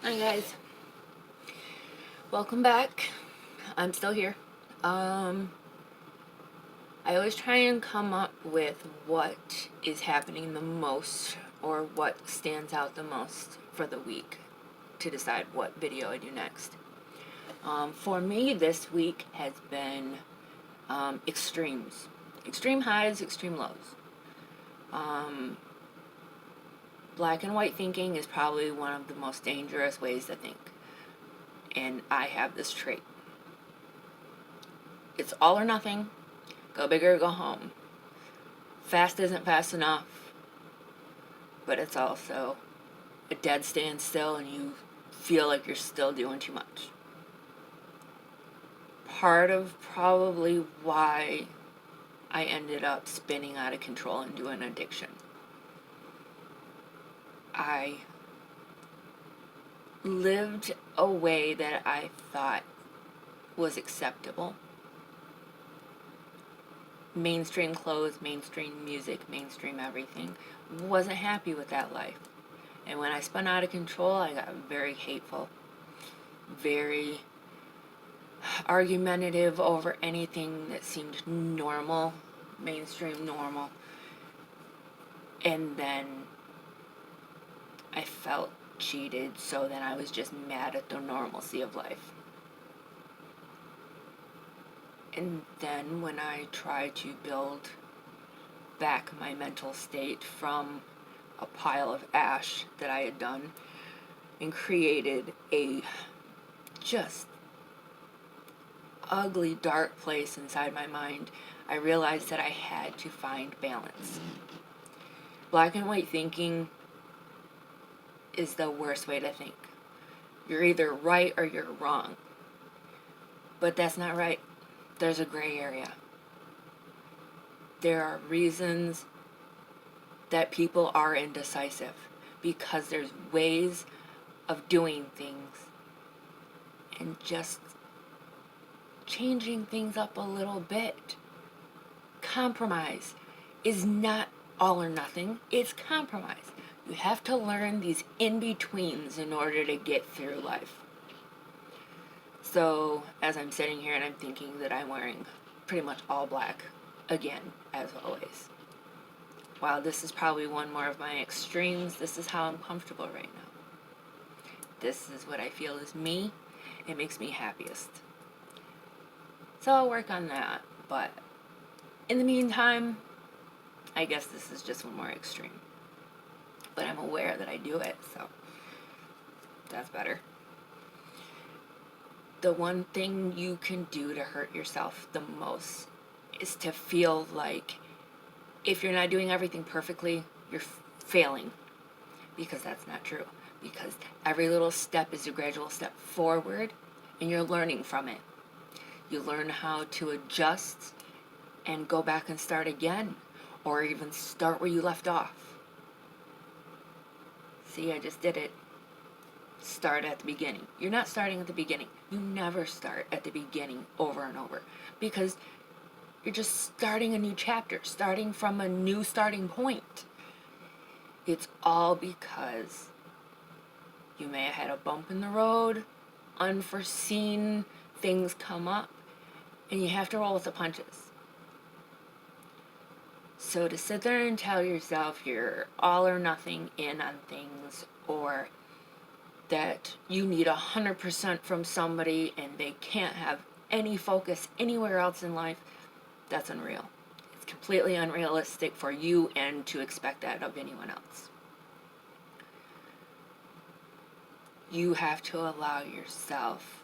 Hi guys, welcome back. I'm still here. I always try and come up with what is happening the most or what stands out the most for the week to decide what video I do next. For me, this week has been extremes, extreme highs, extreme lows. Black and white thinking is probably one of the most dangerous ways to think, and I have this trait. It's all or nothing. Go big or go home. Fast isn't fast enough, but it's also a dead standstill and you feel like you're still doing too much. Part of probably why I ended up spinning out of control into an addiction. I lived a way that I thought was acceptable. Mainstream clothes, mainstream music, mainstream everything. Wasn't happy with that life. And when I spun out of control, I got very hateful, very argumentative over anything that seemed normal, mainstream normal. And then I felt cheated, so then I was just mad at the normalcy of life. And then when I tried to build back my mental state from a pile of ash that I had done and created a just ugly, dark place inside my mind, I realized that I had to find balance. Black and white thinking is the worst way to think. You're either right or you're wrong. But that's not right. There's a gray area. There are reasons that people are indecisive because there's ways of doing things and just changing things up a little bit. Compromise is not all or nothing, it's compromise. You have to learn these in-betweens in order to get through life. So, as I'm sitting here and I'm thinking that I'm wearing pretty much all black, again, as always. While this is probably one more of my extremes, this is how I'm comfortable right now. This is what I feel is me. It makes me happiest. So I'll work on that, but in the meantime, I guess this is just one more extreme. But I'm aware that I do it, so that's better. The one thing you can do to hurt yourself the most is to feel like if you're not doing everything perfectly, you're failing. Because that's not true. Because every little step is a gradual step forward, and you're learning from it. You learn how to adjust and go back and start again, or even start where you left off. See, I just did it. Start at the beginning. You're not starting at the beginning. You never start at the beginning over and over because you're just starting a new chapter, starting from a new starting point. It's all because you may have had a bump in the road, unforeseen things come up, and you have to roll with the punches. So to sit there and tell yourself you're all or nothing in on things, or that you need 100% from somebody and they can't have any focus anywhere else in life, that's unreal. It's completely unrealistic for you and to expect that of anyone else. You have to allow yourself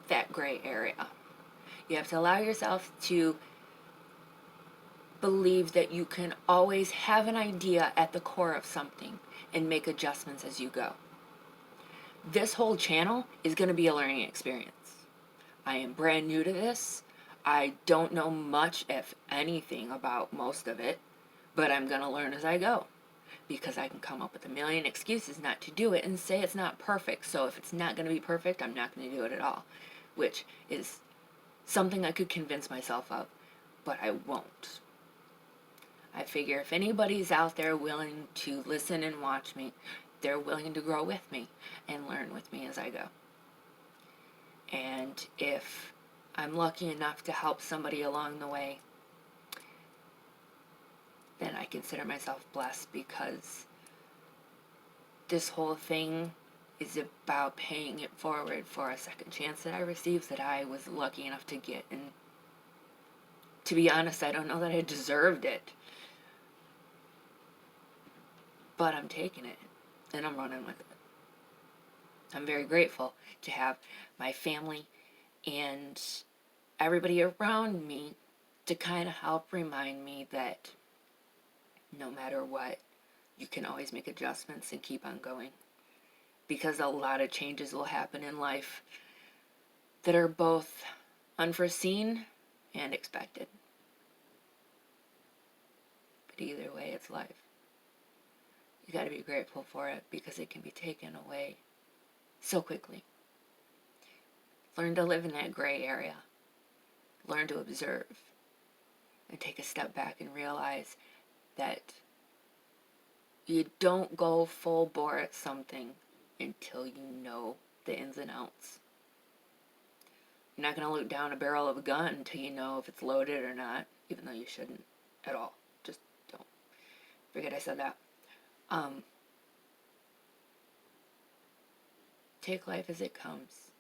that gray area. You have to allow yourself to believe that you can always have an idea at the core of something and make adjustments as you go. This whole channel is going to be a learning experience. I am brand new to this. I don't know much, if anything, about most of it, but I'm going to learn as I go because I can come up with a million excuses not to do it and say it's not perfect. So if it's not going to be perfect, I'm not going to do it at all, which is something I could convince myself of, but I won't. I figure if anybody's out there willing to listen and watch me, they're willing to grow with me and learn with me as I go. And if I'm lucky enough to help somebody along the way, then I consider myself blessed, because this whole thing is about paying it forward for a second chance that I received, that I was lucky enough to get. And to be honest, I don't know that I deserved it, but I'm taking it and I'm running with it. I'm very grateful to have my family and everybody around me to kind of help remind me that no matter what, you can always make adjustments and keep on going. Because a lot of changes will happen in life that are both unforeseen and expected. But either way, it's life. You got to be grateful for it, because it can be taken away so quickly. Learn to live in that gray area. Learn to observe and take a step back and realize that you don't go full bore at something until you know the ins and outs. You're not going to look down a barrel of a gun until you know if it's loaded or not, even though you shouldn't at all. Just don't. Forget I said that. Take life as it comes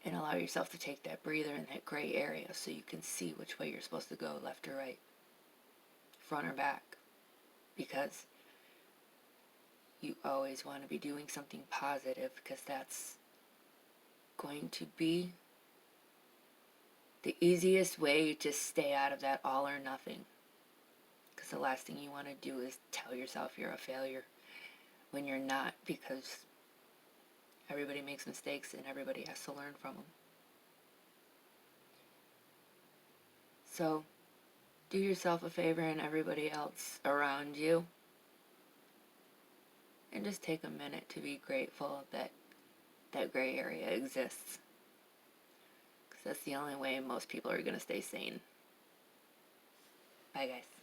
and allow yourself to take that breather in that gray area so you can see which way you're supposed to go, left or right, front or back, because you always want to be doing something positive, because that's going to be the easiest way to stay out of that all or nothing. Because the last thing you want to do is tell yourself you're a failure when you're not, because everybody makes mistakes and everybody has to learn from them. So do yourself a favor and everybody else around you, and just take a minute to be grateful that that gray area exists, because that's the only way most people are going to stay sane. Bye, guys.